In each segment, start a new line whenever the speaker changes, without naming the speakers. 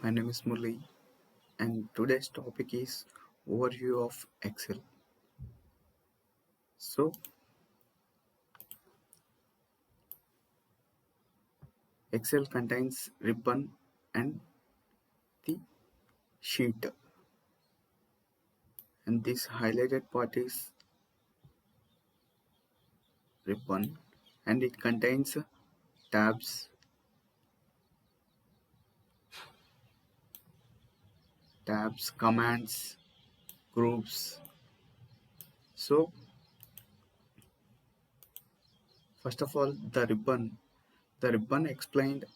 My name is Murli, and today's topic is overview of Excel. So, Excel contains ribbon and the sheet, and this highlighted part is ribbon, and it contains tabs, commands, groups. So, first of all, the ribbon. The ribbon explained.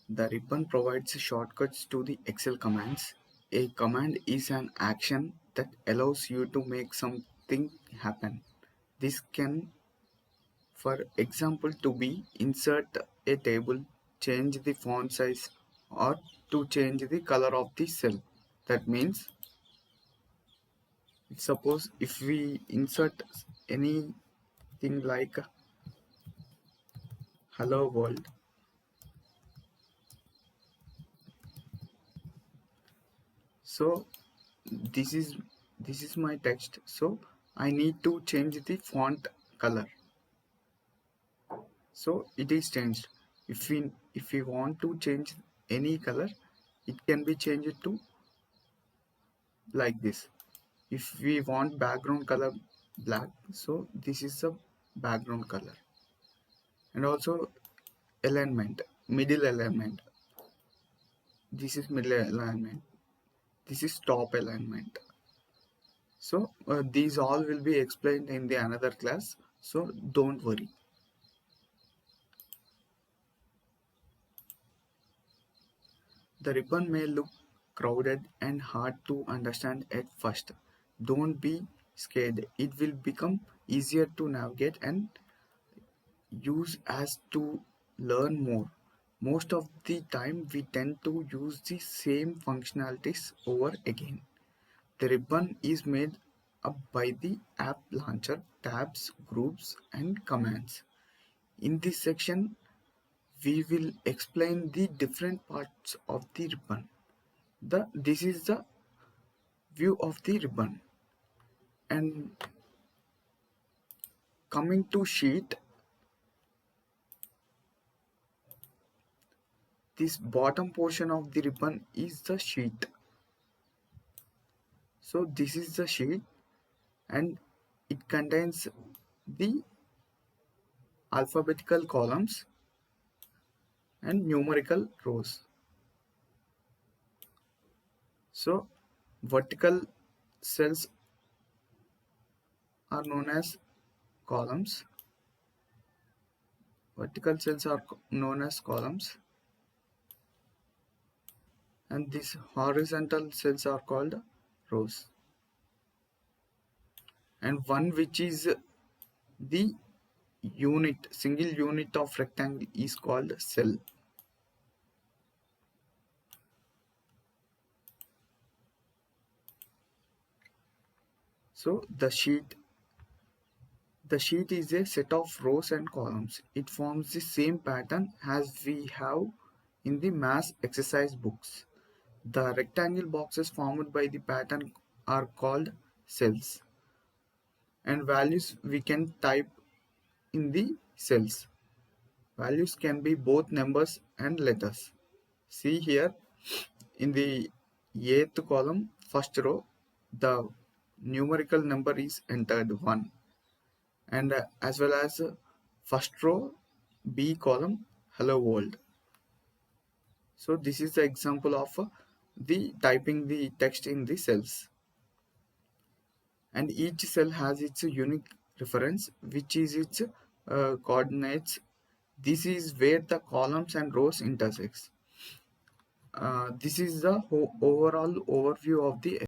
The ribbon provides shortcuts to the Excel commands. A command is an action that allows you to make something happen. This can, for example, to be insert a table, change the font size, or to change the color of the cell. That means, suppose if we insert anything like hello world, so this is this is my text, so I need to change the font color, so it is changed. If we want to change any color, it can be changed to like this. If we want background color black, so this is the background color. And also alignment, middle alignment, this is middle alignment, this is top alignment. So these all will be explained in the another class, so don't worry. The ribbon may look crowded and hard to understand at first. Don't be scared, it will become easier to navigate and use as to learn more. Most of the time we tend to use the same functionalities over again. The ribbon is made up by the app launcher, tabs, groups, and commands. In this section, we will explain the different parts of the ribbon. This is the view of the ribbon. And coming to sheet, this bottom portion of the ribbon is the sheet. So this is the sheet, and it contains the alphabetical columns and numerical rows. So vertical cells are known as columns. Vertical cells are known as columns, and these horizontal cells are called rows. And one which is the single unit of rectangle is called cell. So the sheet is a set of rows and columns. It forms the same pattern as we have in the math exercise books. The rectangle boxes formed by the pattern are called cells, and values we can type in the cells. Values can be both numbers and letters. See here, in the 8th column, first row, the numerical number is entered 1, and as well as first row B column, hello world. So this is the example of the typing the text in the cells, and each cell has its unique reference, which is its coordinates. This is where the columns and rows intersects. This is the overall overview of the